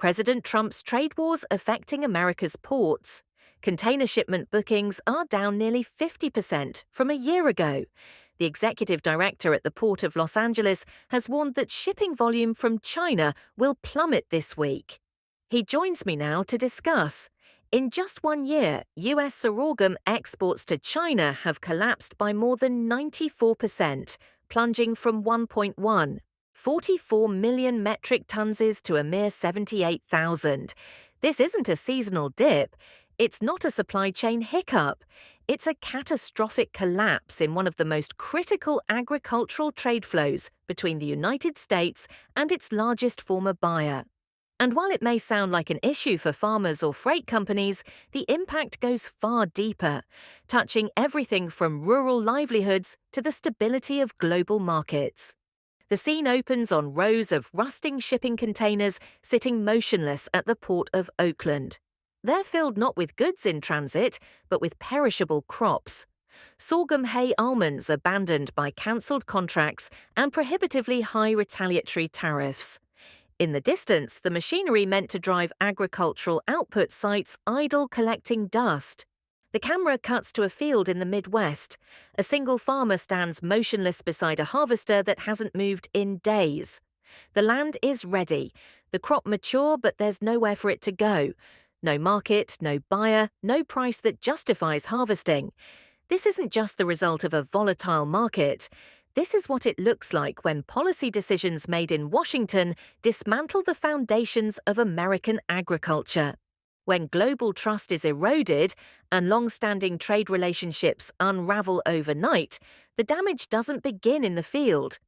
President Trump's trade wars affecting America's ports. Container shipment bookings are down nearly 50% from a year ago. The executive director at the Port of Los Angeles has warned that shipping volume from China will plummet this week. He joins me now to discuss. In just 1 year, U.S. sorghum exports to China have collapsed by more than 94%, plunging from 1.44 million metric tonnes to a mere 78,000. This isn't a seasonal dip. It's not a supply chain hiccup. It's a catastrophic collapse in one of the most critical agricultural trade flows between the United States and its largest former buyer. And while it may sound like an issue for farmers or freight companies, the impact goes far deeper, touching everything from rural livelihoods to the stability of global markets. The scene opens on rows of rusting shipping containers sitting motionless at the port of Oakland. They're filled not with goods in transit, but with perishable crops. Sorghum hay almonds abandoned by cancelled contracts and prohibitively high retaliatory tariffs. In the distance, the machinery meant to drive agricultural output sites idle collecting dust. The camera cuts to a field in the Midwest. A single farmer stands motionless beside a harvester that hasn't moved in days. The land is ready, the crop mature, but there's nowhere for it to go. No market, no buyer, no price that justifies harvesting. This isn't just the result of a volatile market. This is what it looks like when policy decisions made in Washington dismantle the foundations of American agriculture. When global trust is eroded and long-standing trade relationships unravel overnight, the damage doesn't begin in the field,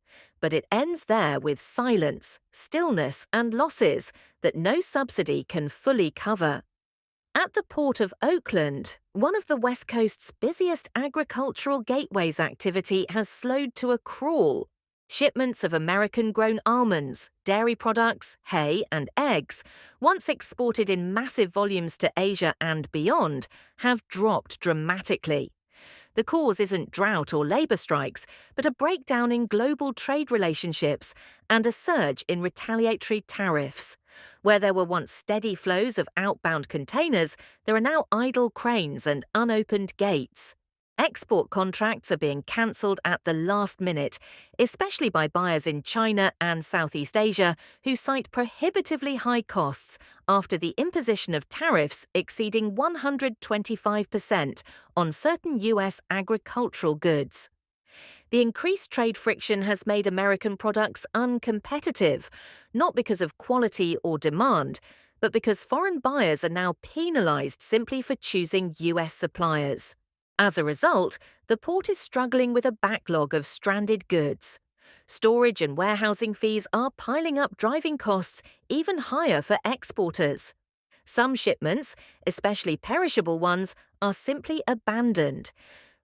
but it ends there with silence, stillness, and losses that no subsidy can fully cover. At the Port of Oakland, one of the West Coast's busiest agricultural gateways, activity has slowed to a crawl. Shipments of American-grown almonds, dairy products, hay, and eggs, once exported in massive volumes to Asia and beyond, have dropped dramatically. The cause isn't drought or labor strikes, but a breakdown in global trade relationships and a surge in retaliatory tariffs. Where there were once steady flows of outbound containers, there are now idle cranes and unopened gates. Export contracts are being cancelled at the last minute, especially by buyers in China and Southeast Asia who cite prohibitively high costs after the imposition of tariffs exceeding 125% on certain U.S. agricultural goods. The increased trade friction has made American products uncompetitive, not because of quality or demand, but because foreign buyers are now penalised simply for choosing U.S. suppliers. As a result, the port is struggling with a backlog of stranded goods. Storage and warehousing fees are piling up, driving costs even higher for exporters. Some shipments, especially perishable ones, are simply abandoned.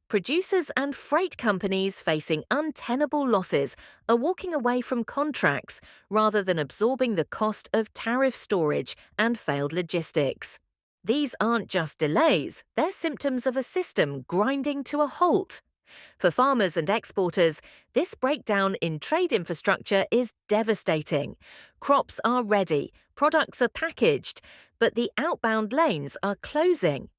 Producers and freight companies facing untenable losses are walking away from contracts rather than absorbing the cost of tariff storage and failed logistics. These aren't just delays, they're symptoms of a system grinding to a halt. For farmers and exporters, this breakdown in trade infrastructure is devastating. Crops are ready, products are packaged, but the outbound lanes are closing.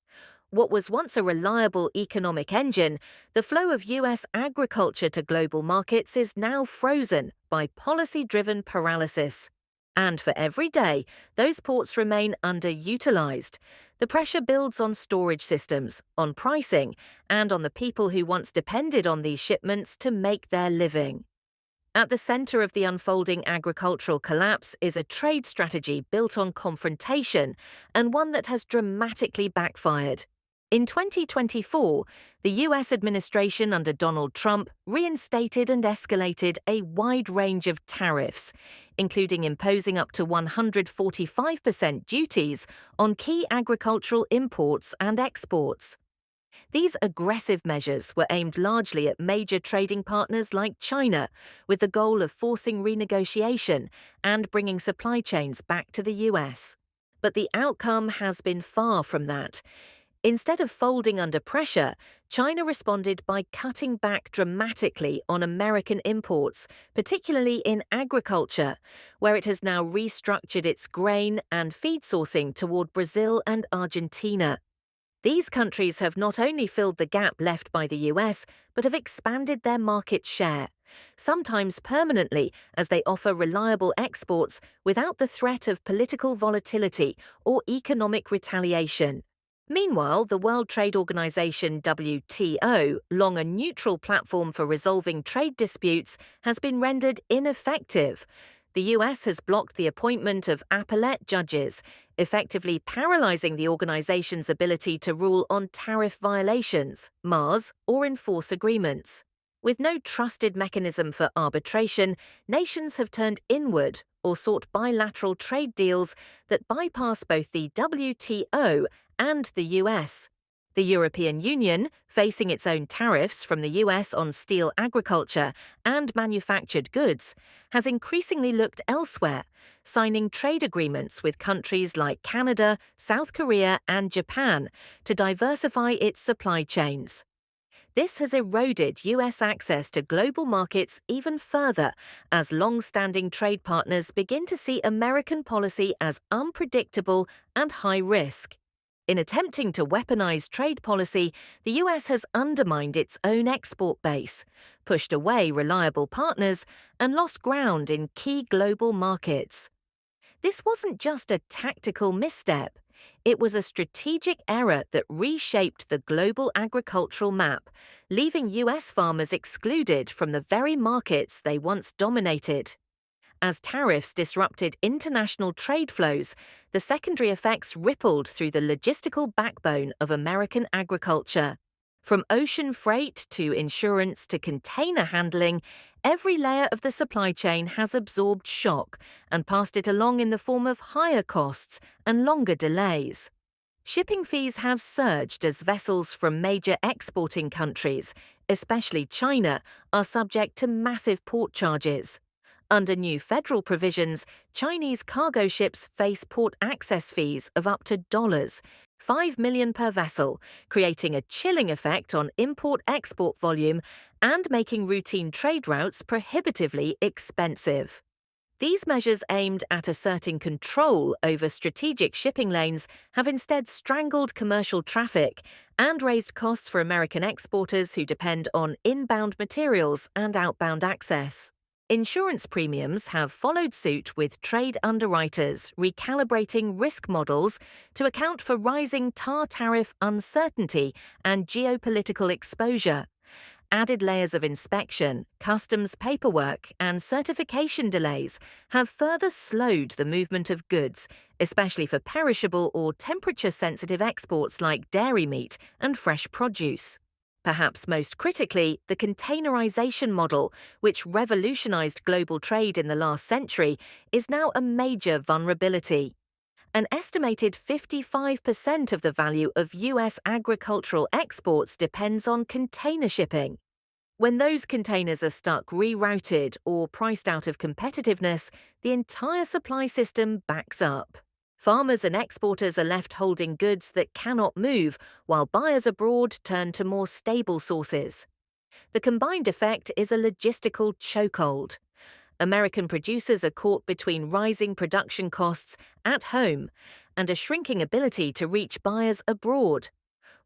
What was once a reliable economic engine, the flow of U.S. agriculture to global markets is now frozen by policy-driven paralysis. And for every day, those ports remain underutilized. The pressure builds on storage systems, on pricing, and on the people who once depended on these shipments to make their living. At the center of the unfolding agricultural collapse is a trade strategy built on confrontation, and one that has dramatically backfired. In 2024, the U.S. administration under Donald Trump reinstated and escalated a wide range of tariffs, including imposing up to 145% duties on key agricultural imports and exports. These aggressive measures were aimed largely at major trading partners like China, with the goal of forcing renegotiation and bringing supply chains back to the U.S. But the outcome has been far from that. Instead of folding under pressure, China responded by cutting back dramatically on American imports, particularly in agriculture, where it has now restructured its grain and feed sourcing toward Brazil and Argentina. These countries have not only filled the gap left by the US, but have expanded their market share, sometimes permanently, as they offer reliable exports without the threat of political volatility or economic retaliation. Meanwhile, the World Trade Organization WTO, long a neutral platform for resolving trade disputes, has been rendered ineffective. The US has blocked the appointment of appellate judges, effectively paralyzing the organization's ability to rule on tariff violations, MARs, or enforce agreements. With no trusted mechanism for arbitration, nations have turned inward or sought bilateral trade deals that bypass both the WTO and the US. The European Union, facing its own tariffs from the US on steel agriculture and manufactured goods, has increasingly looked elsewhere, signing trade agreements with countries like Canada, South Korea, and Japan to diversify its supply chains. This has eroded US access to global markets even further as long-standing trade partners begin to see American policy as unpredictable and high risk. In attempting to weaponize trade policy, the US has undermined its own export base, pushed away reliable partners, and lost ground in key global markets. This wasn't just a tactical misstep. It was a strategic error that reshaped the global agricultural map, leaving US farmers excluded from the very markets they once dominated. As tariffs disrupted international trade flows, the secondary effects rippled through the logistical backbone of American agriculture. From ocean freight to insurance to container handling, every layer of the supply chain has absorbed shock and passed it along in the form of higher costs and longer delays. Shipping fees have surged as vessels from major exporting countries, especially China, are subject to massive port charges. Under new federal provisions, Chinese cargo ships face port access fees of up to $5 million per vessel, creating a chilling effect on import-export volume and making routine trade routes prohibitively expensive. These measures aimed at asserting control over strategic shipping lanes have instead strangled commercial traffic and raised costs for American exporters who depend on inbound materials and outbound access. Insurance premiums have followed suit, with trade underwriters recalibrating risk models to account for rising tariff uncertainty and geopolitical exposure. Added layers of inspection, customs paperwork, and certification delays have further slowed the movement of goods, especially for perishable or temperature-sensitive exports like dairy meat and fresh produce. Perhaps most critically, the containerization model, which revolutionized global trade in the last century, is now a major vulnerability. An estimated 55% of the value of US agricultural exports depends on container shipping. When those containers are stuck rerouted or priced out of competitiveness, the entire supply system backs up. Farmers and exporters are left holding goods that cannot move, while buyers abroad turn to more stable sources. The combined effect is a logistical chokehold. American producers are caught between rising production costs at home and a shrinking ability to reach buyers abroad.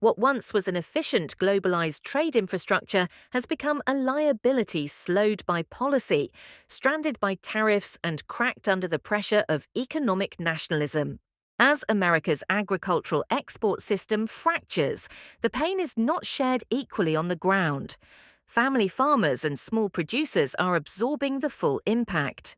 What once was an efficient globalized trade infrastructure has become a liability slowed by policy, stranded by tariffs, and cracked under the pressure of economic nationalism. As America's agricultural export system fractures, the pain is not shared equally on the ground. Family farmers and small producers are absorbing the full impact.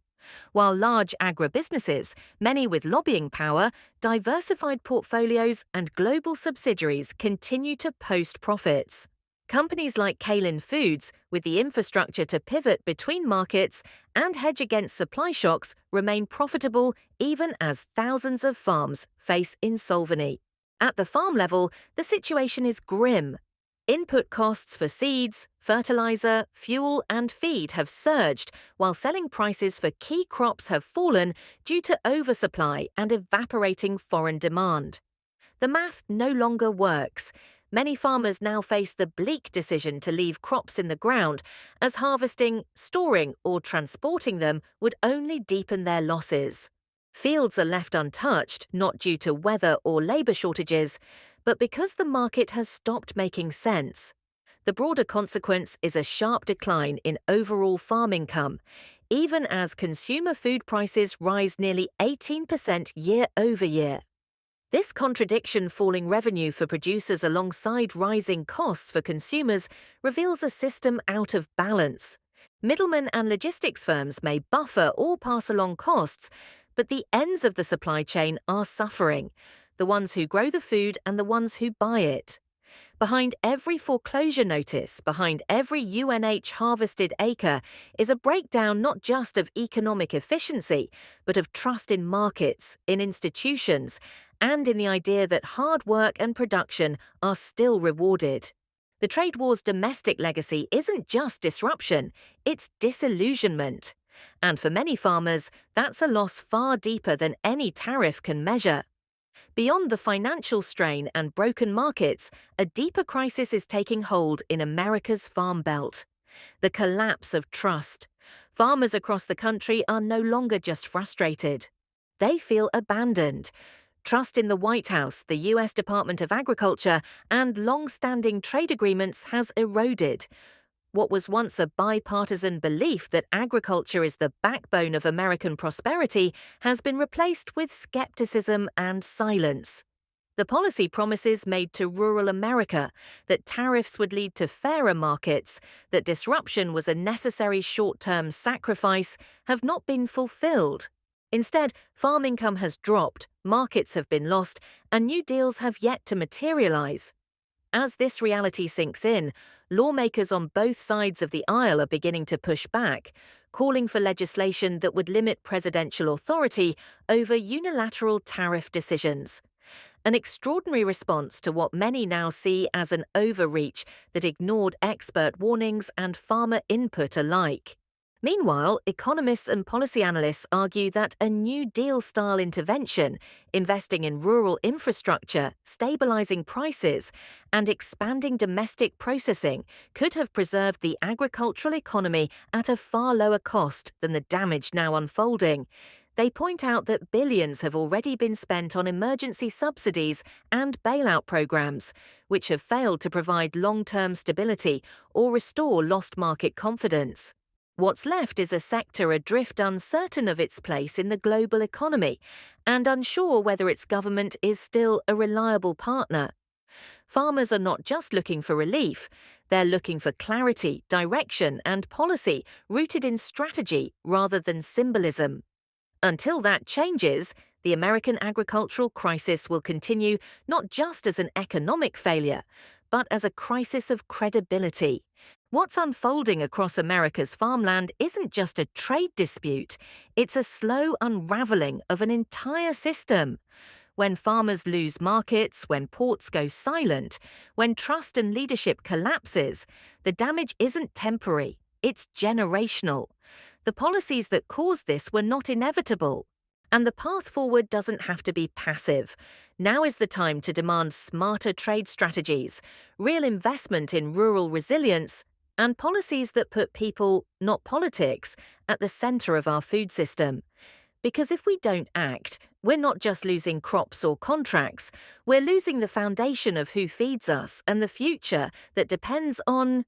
While large agribusinesses, many with lobbying power, diversified portfolios, and global subsidiaries continue to post profits. Companies like Kalin Foods, with the infrastructure to pivot between markets and hedge against supply shocks, remain profitable even as thousands of farms face insolvency. At the farm level, the situation is grim. Input costs for seeds, fertilizer, fuel, and feed have surged, while selling prices for key crops have fallen due to oversupply and evaporating foreign demand. The math no longer works. Many farmers now face the bleak decision to leave crops in the ground, as harvesting, storing, or transporting them would only deepen their losses. Fields are left untouched, not due to weather or labour shortages, but because the market has stopped making sense. The broader consequence is a sharp decline in overall farm income, even as consumer food prices rise nearly 18% year over year. This contradiction, falling revenue for producers alongside rising costs for consumers, reveals a system out of balance. Middlemen and logistics firms may buffer or pass along costs, but the ends of the supply chain are suffering, the ones who grow the food and the ones who buy it. Behind every foreclosure notice, behind every UNH harvested acre, is a breakdown not just of economic efficiency, but of trust in markets, in institutions, and in the idea that hard work and production are still rewarded. The trade war's domestic legacy isn't just disruption, it's disillusionment. And for many farmers, that's a loss far deeper than any tariff can measure. Beyond the financial strain and broken markets, a deeper crisis is taking hold in America's Farm Belt. The collapse of trust. Farmers across the country are no longer just frustrated. They feel abandoned. Trust in the White House, the U.S. Department of Agriculture, and long-standing trade agreements has eroded. What was once a bipartisan belief that agriculture is the backbone of American prosperity has been replaced with skepticism and silence. The policy promises made to rural America, that tariffs would lead to fairer markets, that disruption was a necessary short-term sacrifice, have not been fulfilled. Instead, farm income has dropped, markets have been lost, and new deals have yet to materialize. As this reality sinks in, lawmakers on both sides of the aisle are beginning to push back, calling for legislation that would limit presidential authority over unilateral tariff decisions. An extraordinary response to what many now see as an overreach that ignored expert warnings and farmer input alike. Meanwhile, economists and policy analysts argue that a New Deal-style intervention, investing in rural infrastructure, stabilizing prices, and expanding domestic processing, could have preserved the agricultural economy at a far lower cost than the damage now unfolding. They point out that billions have already been spent on emergency subsidies and bailout programs, which have failed to provide long-term stability or restore lost market confidence. What's left is a sector adrift, uncertain of its place in the global economy and unsure whether its government is still a reliable partner. Farmers are not just looking for relief, they're looking for clarity, direction, and policy rooted in strategy rather than symbolism. Until that changes, the American agricultural crisis will continue not just as an economic failure, but as a crisis of credibility. What's unfolding across America's farmland isn't just a trade dispute, it's a slow unraveling of an entire system. When farmers lose markets, when ports go silent, when trust and leadership collapses, the damage isn't temporary, it's generational. The policies that caused this were not inevitable. And the path forward doesn't have to be passive. Now is the time to demand smarter trade strategies, real investment in rural resilience, and policies that put people, not politics, at the center of our food system. Because if we don't act, we're not just losing crops or contracts, we're losing the foundation of who feeds us and the future that depends on